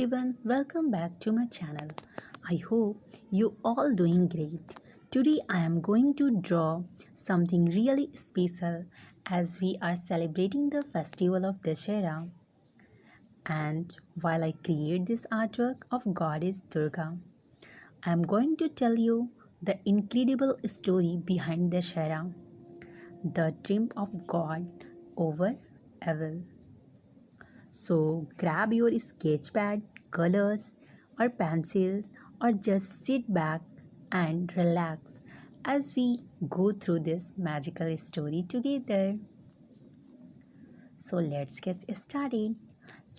Everyone, welcome back to my channel. I hope you all doing great. Today I am going to draw something really special as we are celebrating the festival of Dashera. And while I create this artwork of Goddess Durga, I am going to tell you the incredible story behind Dashera, the triumph of God over evil. So grab your sketch pad, colors, or pencils, or just sit back and relax as we go through this magical story together. So let's get started.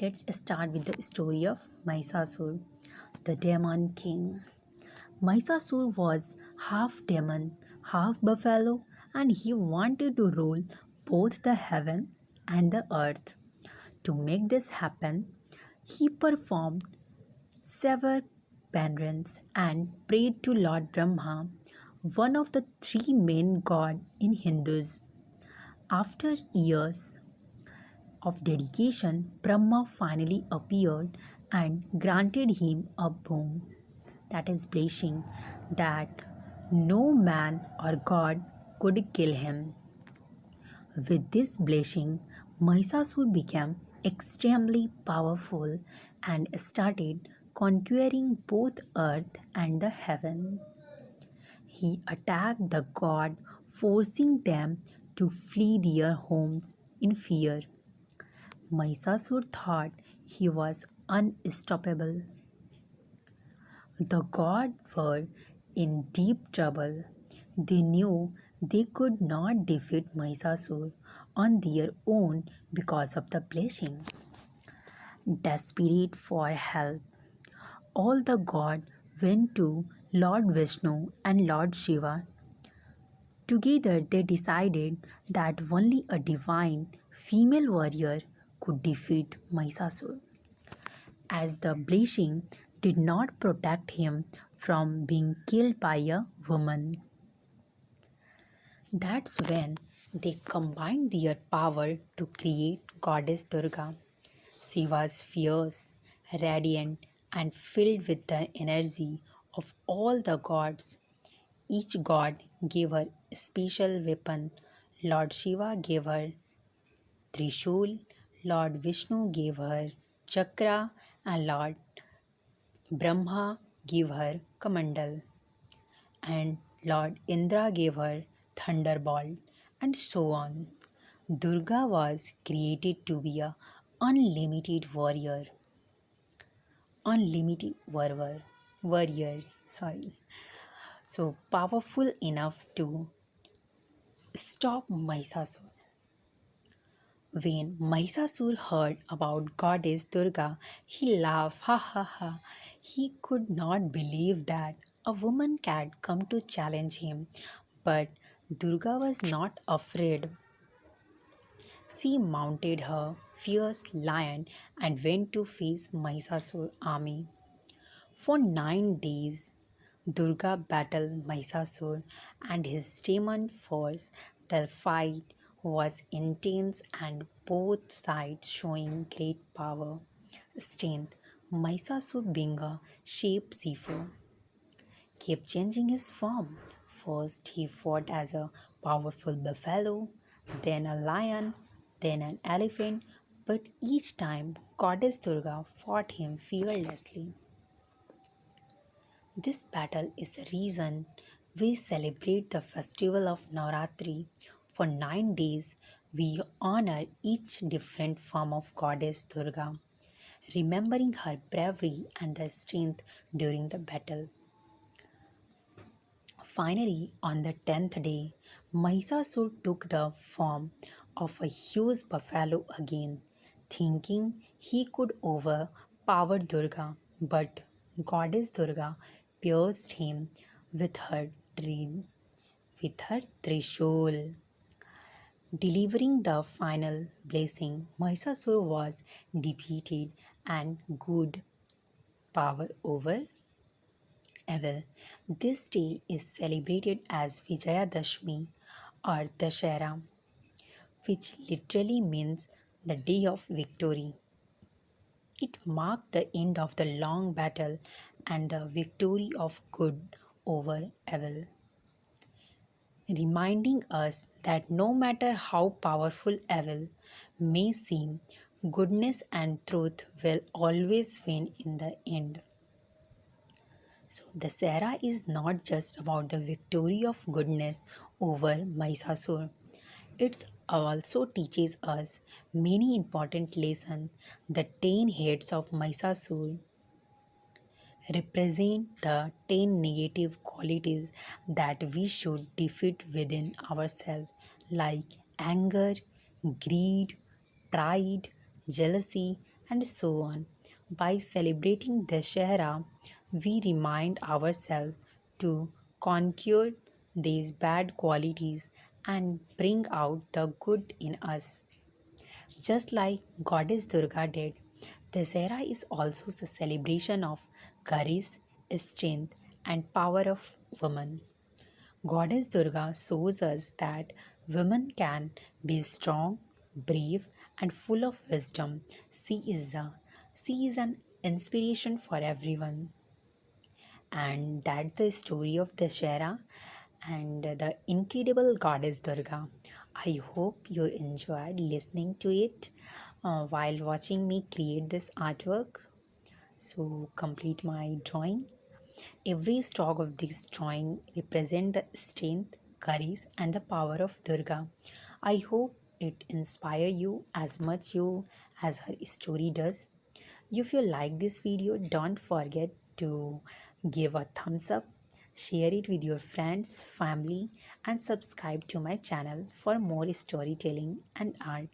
Let's start with the story of Mahishasur, the demon king. Mahishasur was half demon, half buffalo, and he wanted to rule both the heaven and the earth. To make this happen, he performed several penances and prayed to Lord Brahma, one of the three main gods in Hindus. After years of dedication, Brahma finally appeared and granted him a boon, that is blessing, that no man or god could kill him. With this blessing, Mahishasur became extremely powerful and started conquering both earth and the heaven. He attacked the god, forcing them to flee their homes in fear. Mahishasur thought he was unstoppable. The gods were in deep trouble. They knew they could not defeat Mahishasur on their own because of the blessing. Desperate for help, all the gods went to Lord Vishnu and Lord Shiva. Together they decided that only a divine female warrior could defeat Mahishasur, as the blessing did not protect him from being killed by a woman. That's when they combined their power to create Goddess Durga. She was fierce, radiant, and filled with the energy of all the gods. Each god gave her a special weapon. Lord Shiva gave her Trishul, Lord Vishnu gave her Chakra, and Lord Brahma gave her Kamandal, and Lord Indra gave her Thunderbolt, and so on. Durga was created to be a unlimited warrior, unlimited warrior, sorry. So powerful enough to stop Mahishasur. When Mahishasur heard about Goddess Durga, he laughed, ha ha ha. He could not believe that a woman can come to challenge him. But Durga was not afraid. She mounted her fierce lion and went to face Mahishasur army. For 9 days, Durga battled Mahishasur and his demon force. The fight was intense and both sides showing great power, strength. Mahishasur, being a shapeshifter, kept changing his form. First, he fought as a powerful buffalo, then a lion, then an elephant, but each time Goddess Durga fought him fearlessly. This battle is the reason we celebrate the festival of Navratri. For 9 days, we honor each different form of Goddess Durga, remembering her bravery and the strength during the battle. Finally, on the 10th day, Mahishasur took the form of a huge buffalo again, thinking he could overpower Durga, but Goddess Durga pierced him with her trishul. Delivering the final blessing, Mahishasur was defeated and good power over evil. This day is celebrated as Vijayadashmi or Dashera, which literally means the day of victory. It marked the end of the long battle and the victory of good over evil, reminding us that no matter how powerful evil may seem, goodness and truth will always win in the end. So, Dasera is not just about the victory of goodness over Mahishasur. It also teaches us many important lessons. The 10 heads of Mahishasur represent the 10 negative qualities that we should defeat within ourselves, like anger, greed, pride, jealousy, and so on. By celebrating Dashera, we remind ourselves to conquer these bad qualities and bring out the good in us. Just like Goddess Durga did, Dasera is also the celebration of courage, strength, and power of women. Goddess Durga shows us that women can be strong, brave, and full of wisdom. She is an inspiration for everyone. And that's the story of Dashera and the incredible goddess Durga. I hope you enjoyed listening to it while watching me create this artwork. So, complete my drawing. Every stroke of this drawing represents the strength, courage, and the power of Durga. I hope it inspire you as much you as her story does. If you like this video, don't forget to give a thumbs up, share it with your friends, family, and subscribe to my channel for more storytelling and art.